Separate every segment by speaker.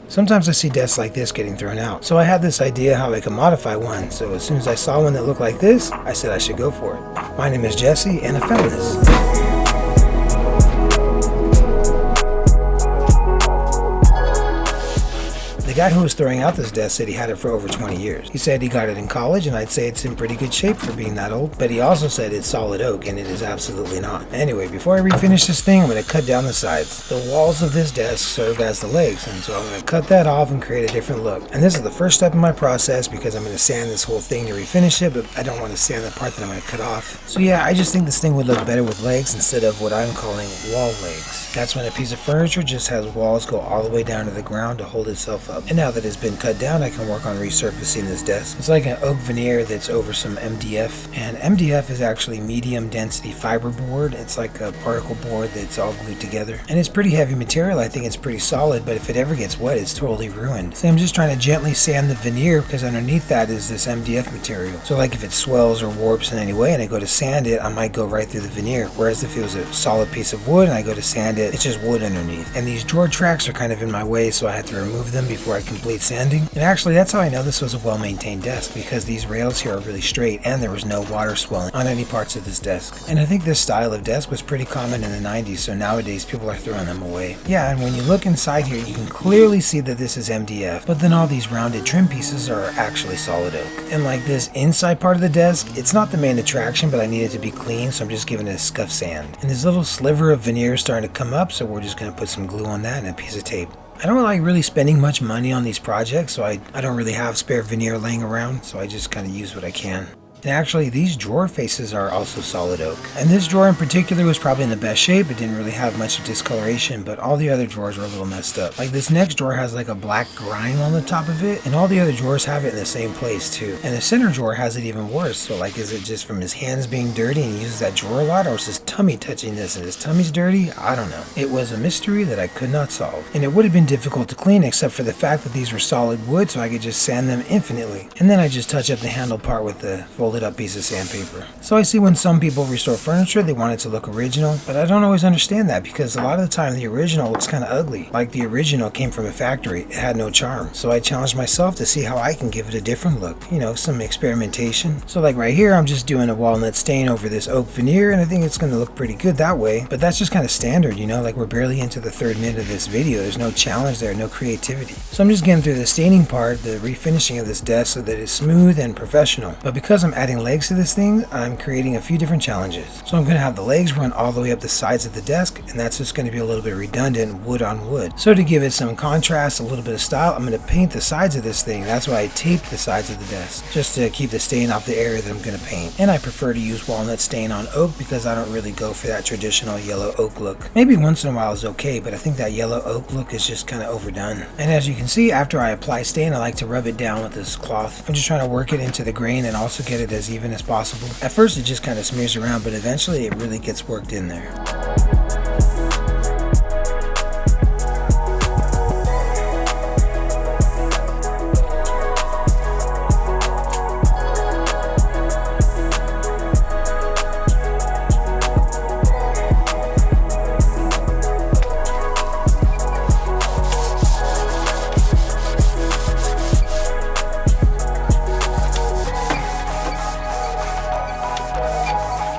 Speaker 1: Sometimes I see desks like this getting thrown out, so I had this idea how I could modify one. So as soon as I saw one that looked like this, I said I should go for it. My name is Jesse, and I found this. The guy who was throwing out this desk said he had it for over 20 years. He said he got it in college, and I'd say it's in pretty good shape for being that old, but he also said it's solid oak, and it is absolutely not. Anyway, before I refinish this thing, I'm going to cut down the sides. The walls of this desk serve as the legs, and so I'm going to cut that off and create a different look. And this is the first step in my process because I'm going to sand this whole thing to refinish it, but I don't want to sand the part that I'm going to cut off. So yeah, I just think this thing would look better with legs instead of what I'm calling wall legs. That's when a piece of furniture just has walls go all the way down to the ground to hold itself up. And now that it's been cut down, I can work on resurfacing this desk. It's like an oak veneer that's over some MDF, and MDF is actually medium density fiber board. It's like a particle board that's all glued together, and it's pretty heavy material. I think it's pretty solid, but if it ever gets wet, it's totally ruined. So I'm just trying to gently sand the veneer because underneath that is this MDF material. So like if it swells or warps in any way and I go to sand it, I might go right through the veneer, whereas if it was a solid piece of wood and I go to sand it, it's just wood underneath. And these drawer tracks are kind of in my way, so I had to remove them before I complete sanding. And actually that's how I know this was a well-maintained desk, because these rails here are really straight and there was no water swelling on any parts of this desk. And I think this style of desk was pretty common in the 90s, so nowadays people are throwing them away. Yeah, and when you look inside here, you can clearly see that this is MDF, but then all these rounded trim pieces are actually solid oak. And like this inside part of the desk, it's not the main attraction, but I need it to be clean, so I'm just giving it a scuff sand. And this little sliver of veneer is starting to come up, so we're just going to put some glue on that and a piece of tape. I don't like really spending much money on these projects, so I don't really have spare veneer laying around, so I just kind of use what I can. And actually, these drawer faces are also solid oak. And this drawer in particular was probably in the best shape. It didn't really have much discoloration, but all the other drawers were a little messed up. Like this next drawer has like a black grime on the top of it, and all the other drawers have it in the same place too. And the center drawer has it even worse. So like, is it just from his hands being dirty and he uses that drawer a lot, or is his tummy touching this and his tummy's dirty? I don't know. It was a mystery that I could not solve. And it would have been difficult to clean except for the fact that these were solid wood, so I could just sand them infinitely. And then I just touch up the handle part with the folded up piece of sandpaper. So I see when some people restore furniture, they want it to look original, but I don't always understand that, because a lot of the time the original looks kind of ugly. Like the original came from a factory, it had no charm. So I challenged myself to see how I can give it a different look, you know, some experimentation. So like right here, I'm just doing a walnut stain over this oak veneer, and I think it's going to look pretty good that way, but that's just kind of standard, you know, like we're barely into the 3rd minute of this video. There's no challenge there, no creativity. So I'm just getting through the staining part, the refinishing of this desk so that it's smooth and professional. But because I'm adding legs to this thing, I'm creating a few different challenges. So I'm going to have the legs run all the way up the sides of the desk, and that's just going to be a little bit redundant, wood on wood. So to give it some contrast, a little bit of style, I'm going to paint the sides of this thing. That's why I taped the sides of the desk, just to keep the stain off the area that I'm going to paint. And I prefer to use walnut stain on oak because I don't really go for that traditional yellow oak look. Maybe once in a while is okay, but I think that yellow oak look is just kind of overdone. And as you can see, after I apply stain, I like to rub it down with this cloth. I'm just trying to work it into the grain and also get it as even as possible. At first it just kind of smears around, but eventually it really gets worked in there.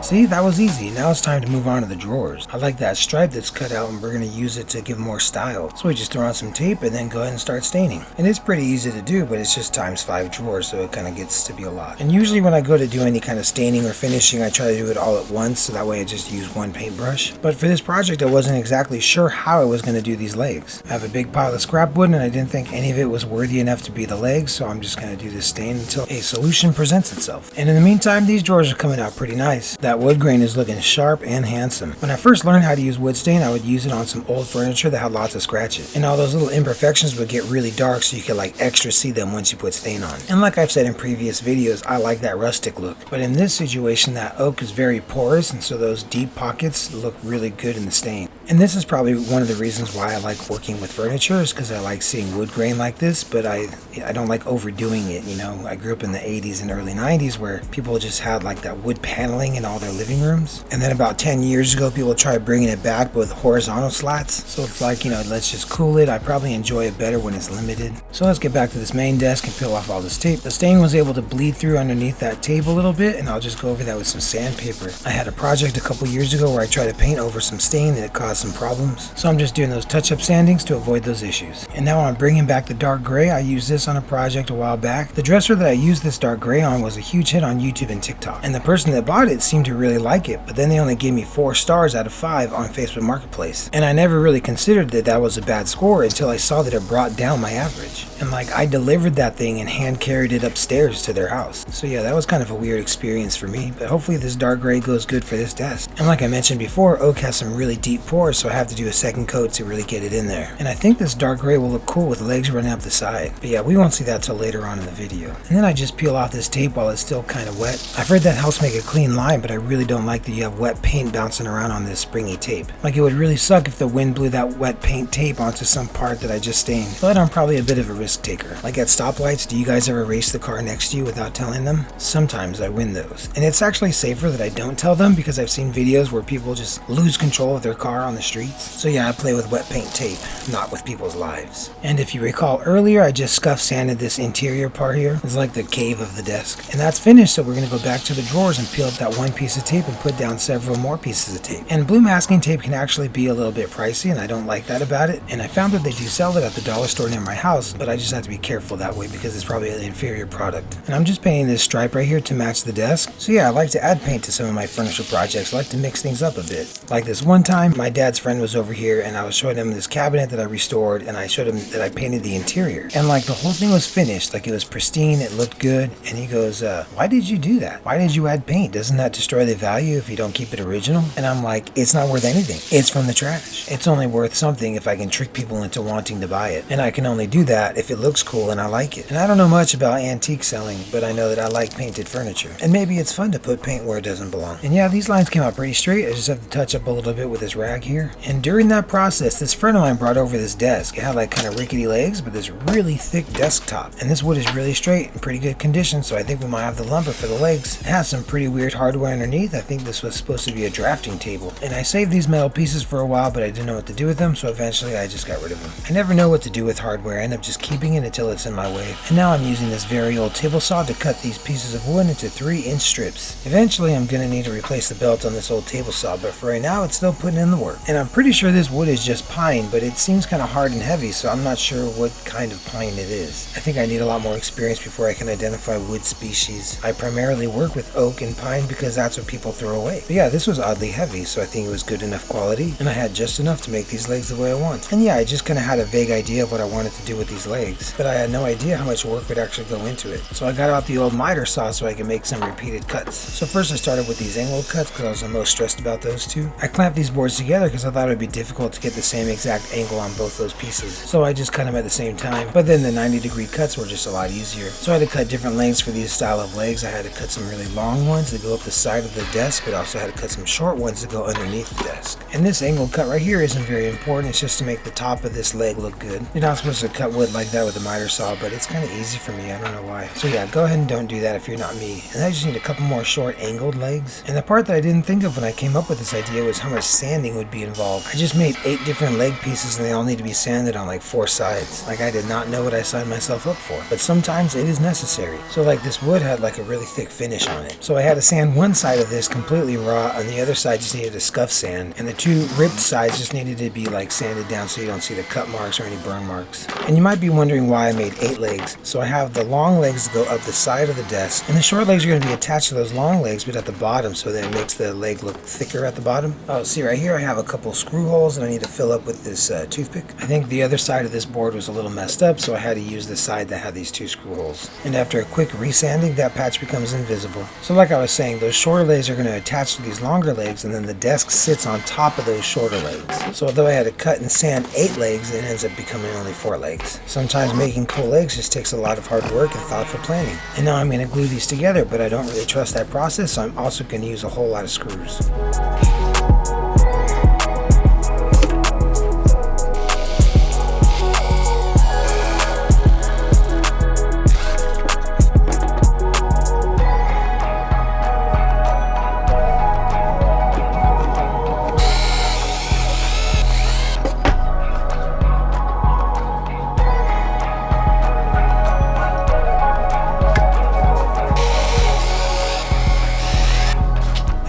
Speaker 1: See, that was easy. Now it's time to move on to the drawers. I like that stripe that's cut out, and we're going to use it to give more style. So we just throw on some tape and then go ahead and start staining. And it's pretty easy to do, but it's just times 5 drawers, so it kind of gets to be a lot. And usually when I go to do any kind of staining or finishing, I try to do it all at once, so that way I just use one paintbrush. But for this project, I wasn't exactly sure how I was going to do these legs. I have a big pile of scrap wood, and I didn't think any of it was worthy enough to be the legs, so I'm just going to do this stain until a solution presents itself. And in the meantime, these drawers are coming out pretty nice. That wood grain is looking sharp and handsome. When I first learned how to use wood stain, I would use it on some old furniture that had lots of scratches. And all those little imperfections would get really dark, so you could like extra see them once you put stain on. And like I've said in previous videos, I like that rustic look. But in this situation, that oak is very porous, and so those deep pockets look really good in the stain. And this is probably one of the reasons why I like working with furniture, is because I like seeing wood grain like this, but I don't like overdoing it, you know. I grew up in the 80s and early 90s where people just had like that wood paneling in all their living rooms. And then about 10 years ago, people tried bringing it back with horizontal slats. So it's like, you know, let's just cool it. I probably enjoy it better when it's limited. So let's get back to this main desk and peel off all this tape. The stain was able to bleed through underneath that tape a little bit, and I'll just go over that with some sandpaper. I had a project a couple years ago where I tried to paint over some stain and it caused some problems. So I'm just doing those touch-up sandings to avoid those issues. And now I'm bringing back the dark gray. I used this on a project a while back. The dresser that I used this dark gray on was a huge hit on YouTube and TikTok. And the person that bought it seemed to really like it, but then they only gave me 4 stars out of 5 on Facebook Marketplace. And I never really considered that that was a bad score until I saw that it brought down my average. And like, I delivered that thing and hand carried it upstairs to their house. So yeah, that was kind of a weird experience for me, but hopefully this dark gray goes good for this desk. And like I mentioned before, oak has some really deep pores, so I have to do a second coat to really get it in there. And I think this dark gray will look cool with legs running up the side. But yeah, we won't see that till later on in the video. And then I just peel off this tape while it's still kind of wet. I've heard that helps make a clean line, but I really don't like that you have wet paint bouncing around on this springy tape. Like, it would really suck if the wind blew that wet paint tape onto some part that I just stained. But I'm probably a bit of a risk taker. Like at stoplights, do you guys ever race the car next to you without telling them? Sometimes I win those. And it's actually safer that I don't tell them, because I've seen videos where people just lose control of their car on the streets. So yeah, I play with wet paint tape, not with people's lives. And if you recall earlier, I just scuff sanded this interior part here. It's like the cave of the desk. And that's finished, so we're going to go back to the drawers and peel up that one piece of tape and put down several more pieces of tape. And blue masking tape can actually be a little bit pricey, and I don't like that about it. And I found that they do sell it at the dollar store near my house, but I just have to be careful that way because it's probably an inferior product. And I'm just painting this stripe right here to match the desk. So yeah, I like to add paint to some of my furniture projects. I like to mix things up a bit. Like this one time, my dad's friend was over here and I was showing him this cabinet that I restored, and I showed him that I painted the interior. And like, the whole thing was finished, like it was pristine, it looked good. And he goes, why did you do that? Why did you add paint? Doesn't that destroy the value if you don't keep it original? And I'm like, it's not worth anything. It's from the trash. It's only worth something if I can trick people into wanting to buy it. And I can only do that if it looks cool and I like it. And I don't know much about antique selling, but I know that I like painted furniture. And maybe it's fun to put paint where it doesn't belong. And yeah, these lines came out pretty straight. I just have to touch up a little bit with this rag here. And during that process, this friend of mine brought over this desk. It had like kind of rickety legs, but this really thick desktop. And this wood is really straight in pretty good condition, so I think we might have the lumber for the legs. It has some pretty weird hardware underneath. I think this was supposed to be a drafting table. And I saved these metal pieces for a while, but I didn't know what to do with them, so eventually I just got rid of them. I never know what to do with hardware. I end up just keeping it until it's in my way. And now I'm using this very old table saw to cut these pieces of wood into 3-inch strips. Eventually I'm going to need to replace the belt on this old table saw, but for right now it's still putting in the work. And I'm pretty sure this wood is just pine, but it seems kind of hard and heavy, so I'm not sure what kind of pine it is. I think I need a lot more experience before I can identify wood species. I primarily work with oak and pine because that's what people throw away. But yeah, this was oddly heavy, so I think it was good enough quality, and I had just enough to make these legs the way I want. And yeah, I just kind of had a vague idea of what I wanted to do with these legs, but I had no idea how much work would actually go into it. So I got out the old miter saw so I could make some repeated cuts. So first I started with these angled cuts because I was the most stressed about those two. I clamped these boards together because I thought it would be difficult to get the same exact angle on both those pieces. So I just cut them at the same time, but then the 90-degree cuts were just a lot easier. So I had to cut different lengths for these style of legs. I had to cut some really long ones that go up the side of the desk, but also had to cut some short ones that go underneath the desk. And this angled cut right here isn't very important. It's just to make the top of this leg look good. You're not supposed to cut wood like that with a miter saw, but it's kind of easy for me. I don't know why. So yeah, go ahead and don't do that if you're not me. And I just need a couple more short angled legs. And the part that I didn't think of when I came up with this idea was how much sanding would be involved. I just made 8 different leg pieces and they all need to be sanded on like 4 sides. Like, I did not know what I signed myself up for, but sometimes it is necessary. So like, this wood had like a really thick finish on it. So I had to sand one side of this completely raw, and the other side just needed a scuff sand, and the 2 ripped sides just needed to be like sanded down so you don't see the cut marks or any burn marks. And you might be wondering why I made 8 legs. So I have the long legs go up the side of the desk, and the short legs are going to be attached to those long legs but at the bottom, so that it makes the leg look thicker at the bottom. Oh, see right here I have a couple screw holes that I need to fill up with this toothpick. I think the other side of this board was a little messed up, so I had to use the side that had these 2 screw holes. And after a quick resanding, that patch becomes invisible. So like I was saying, those shorter legs are going to attach to these longer legs, and then the desk sits on top of those shorter legs. So although I had to cut and sand 8 legs, it ends up becoming only 4 legs. Sometimes making cool legs just takes a lot of hard work and thoughtful planning. And now I'm going to glue these together, but I don't really trust that process, so I'm also going to use a whole lot of screws.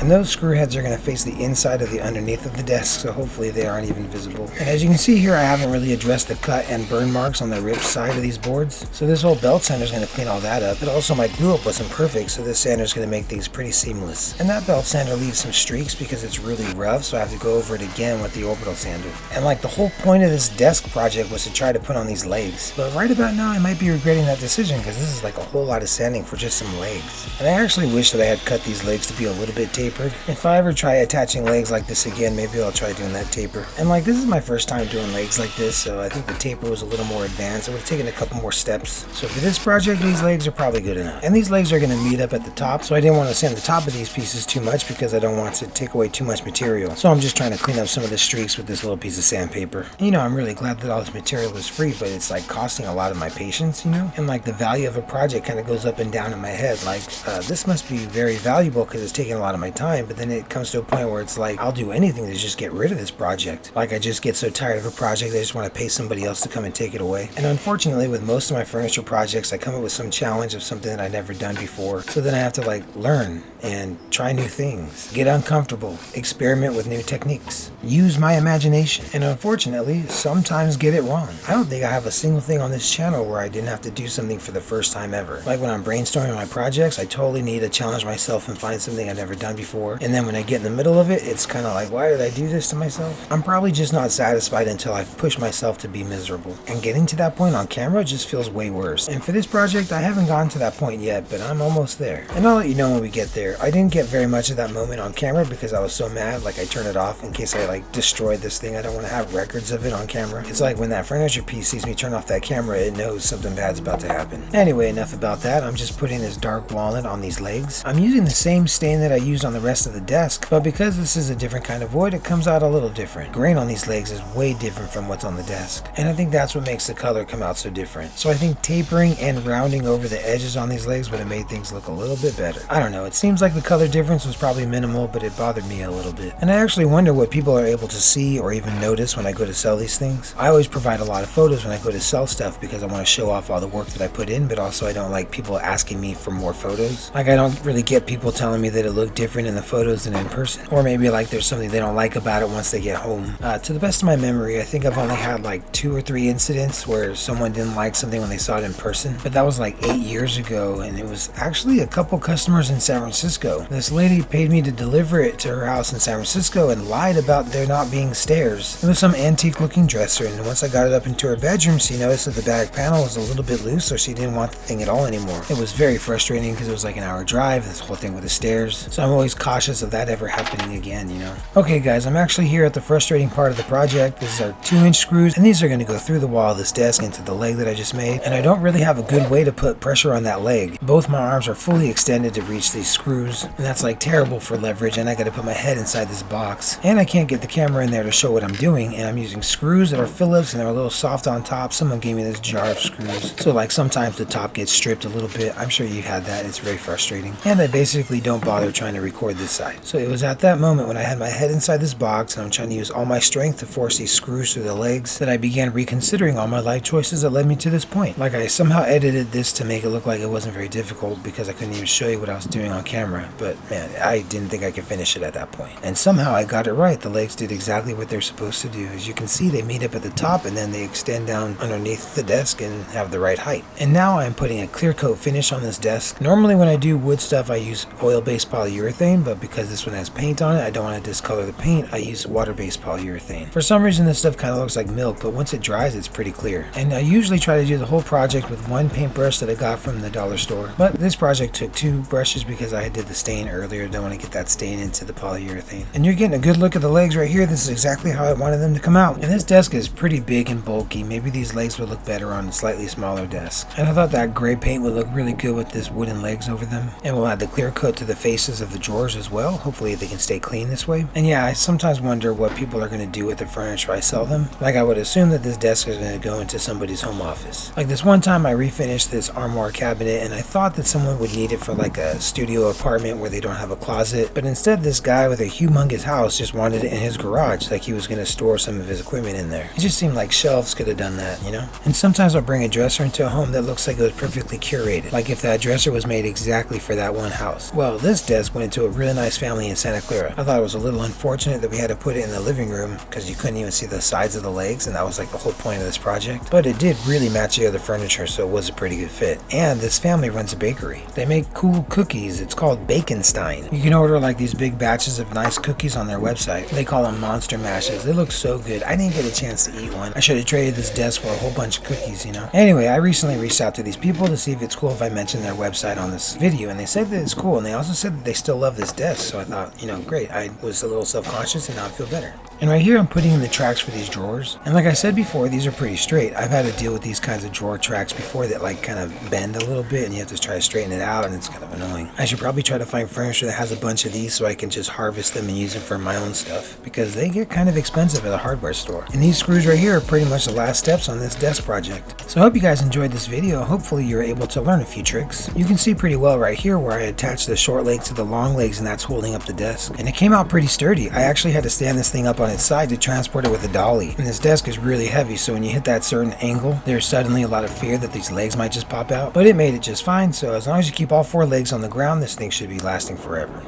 Speaker 1: And those screw heads are going to face the inside of the underneath of the desk, so hopefully they aren't even visible. And as you can see here, I haven't really addressed the cut and burn marks on the ripped side of these boards. So this whole belt sander is going to clean all that up. But also my glue up wasn't perfect, so this sander is going to make things pretty seamless. And that belt sander leaves some streaks because it's really rough, so I have to go over it again with the orbital sander. And like the whole point of this desk project was to try to put on these legs. But right about now I might be regretting that decision because this is like a whole lot of sanding for just some legs. And I actually wish that I had cut these legs to be a little bit tapered. If I ever try attaching legs like this again, maybe I'll try doing that taper. And like this is my first time doing legs like this, so I think the taper was a little more advanced. It would have taken a couple more steps. So for this project, these legs are probably good enough. And these legs are going to meet up at the top, so I didn't want to sand the top of these pieces too much because I don't want to take away too much material. So I'm just trying to clean up some of the streaks with this little piece of sandpaper. And, you know, I'm really glad that all this material is free, but it's like costing a lot of my patience, you know? And like the value of a project kind of goes up and down in my head. Like this must be very valuable because it's taking a lot of my time, but then it comes to a point where it's like I'll do anything to just get rid of this project. Like I just get so tired of a project, I just want to pay somebody else to come and take it away. And unfortunately with most of my furniture projects, I come up with some challenge of something that I've never done before. So then I have to like learn and try new things, get uncomfortable, experiment with new techniques, use my imagination, and unfortunately sometimes get it wrong. I don't think I have a single thing on this channel where I didn't have to do something for the first time ever. Like when I'm brainstorming my projects, I totally need to challenge myself and find something I've never done before. And then when I get in the middle of it, it's kind of like, why did I do this to myself? I'm probably just not satisfied until I've pushed myself to be miserable. And getting to that point on camera just feels way worse. And for this project, I haven't gotten to that point yet, but I'm almost there. And I'll let you know when we get there. I didn't get very much of that moment on camera because I was so mad, like I turned it off in case I like destroyed this thing. I don't want to have records of it on camera. It's like when that furniture piece sees me turn off that camera, it knows something bad's about to happen. Anyway, enough about that. I'm just putting this dark walnut on these legs. I'm using the same stain that I used on the rest of the desk, but because this is a different kind of wood, it comes out a little different. Grain on these legs is way different from what's on the desk, and I think that's what makes the color come out so different. So I think tapering and rounding over the edges on these legs would have made things look a little bit better. I don't know, it seems like the color difference was probably minimal, but it bothered me a little bit. And I actually wonder what people are able to see or even notice when I go to sell these things. I always provide a lot of photos when I go to sell stuff because I want to show off all the work that I put in, but also I don't like people asking me for more photos. Like I don't really get people telling me that it looked different in the photos than in person. Or maybe like there's something they don't like about it once they get home. To the best of my memory, I think I've only had like 2 or 3 incidents where someone didn't like something when they saw it in person, but that was like 8 years ago, and it was actually a couple customers in San Francisco. This lady paid me to deliver it to her house in San Francisco and lied about there not being stairs. It was some antique looking dresser, and once I got it up into her bedroom, she noticed that the back panel was a little bit loose, so she didn't want the thing at all anymore. It was very frustrating because it was like an hour drive, this whole thing with the stairs, so I'm always cautious of that ever happening again, you know. Okay guys, I'm actually here at the frustrating part of the project. This is our 2-inch screws, and these are going to go through the wall of this desk into the leg that I just made, and I don't really have a good way to put pressure on that leg. Both my arms are fully extended to reach these screws, and that's like terrible for leverage, and I got to put my head inside this box, and I can't get the camera in there to show what I'm doing, and I'm using screws that are Phillips, and they're a little soft on top. Someone gave me this jar of screws, so like sometimes the top gets stripped a little bit. I'm sure you had that. It's very frustrating, and I basically don't bother trying to record this side. So it was at that moment when I had my head inside this box and I'm trying to use all my strength to force these screws through the legs that I began reconsidering all my life choices that led me to this point. Like I somehow edited this to make it look like it wasn't very difficult because I couldn't even show you what I was doing on camera, but man, I didn't think I could finish it at that point. And somehow I got it right. The legs did exactly what they're supposed to do. As you can see, they meet up at the top and then they extend down underneath the desk and have the right height. And now I'm putting a clear coat finish on this desk. Normally when I do wood stuff I use oil-based polyurethane, but because this one has paint on it, I don't want to discolor the paint. I use water-based polyurethane. For some reason this stuff kind of looks like milk, but once it dries it's pretty clear. And I usually try to do the whole project with one paintbrush that I got from the dollar store, but this project took 2 brushes because I did the stain earlier. Don't want to get that stain into the polyurethane. And you're getting a good look at the legs right here. This is exactly how I wanted them to come out. And this desk is pretty big and bulky. Maybe these legs would look better on a slightly smaller desk. And I thought that gray paint would look really good with this wooden legs over them. And we'll add the clear coat to the faces of the drawers as well. Hopefully they can stay clean this way. And yeah, I sometimes wonder what people are going to do with the furniture I sell them. Like I would assume that this desk is going to go into somebody's home office. Like this one time I refinished this armoire cabinet and I thought that someone would need it for like a studio apartment where they don't have a closet, but instead this guy with a humongous house just wanted it in his garage, like he was going to store some of his equipment in there. It just seemed like shelves could have done that, you know? And sometimes I'll bring a dresser into a home that looks like it was perfectly curated, like if that dresser was made exactly for that one house. Well, this desk went into a really nice family in Santa Clara. I thought it was a little unfortunate that we had to put it in the living room because you couldn't even see the sides of the legs, and that was like the whole point of this project. But it did really match the other furniture, so it was a pretty good fit. And this family runs a bakery. They make cool cookies. It's called Baconstein. You can order like these big batches of nice cookies on their website. They call them monster mashes. They look so good. I didn't get a chance to eat one. I should have traded this desk for a whole bunch of cookies, you know. Anyway, I recently reached out to these people to see if it's cool if I mention their website on this video, and they said that it's cool, and they also said that they still love this desk, so I thought, you know, great. I was a little self-conscious, and now I feel better. And right here I'm putting in the tracks for these drawers, and like I said before, these are pretty straight. I've had to deal with these kinds of drawer tracks before that like kind of bend a little bit, and you have to try to straighten it out, and it's kind of annoying. I should probably try to find furniture that has a bunch of these so I can just harvest them and use them for my own stuff, because they get kind of expensive at a hardware store. And these screws right here are pretty much the last steps on this desk project. So I hope you guys enjoyed this video. Hopefully you're able to learn a few tricks. You can see pretty well right here where I attached the short legs to the long legs, and that's holding up the desk. And it came out pretty sturdy. I actually had to stand this thing up on its side to transport it with a dolly. And this desk is really heavy, so when you hit that certain angle, there's suddenly a lot of fear that these legs might just pop out. But it made it just fine, so as long as you keep all 4 legs on the ground, this thing should be lasting forever.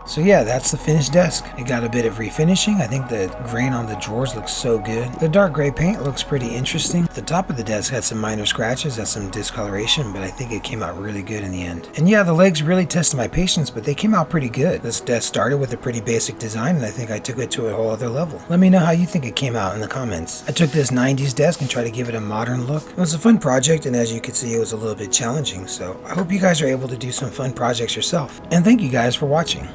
Speaker 1: So yeah, that's the finished desk. It got a bit of refinishing. I think the grain on the drawers looks so good. The dark gray paint looks pretty interesting. The top of the desk had some minor scratches and some discoloration, but I think it came out really good in the end. And yeah, the legs really tested my patience, but they came out pretty good. This desk started with a pretty basic design, and I think I took it to a whole other level. Let me know how you think it came out in the comments. I took this 90s desk and tried to give it a modern look. It was a fun project, and as you can see, it was a little bit challenging, so I hope you guys are able to do some fun projects yourself. And thank you guys for watching.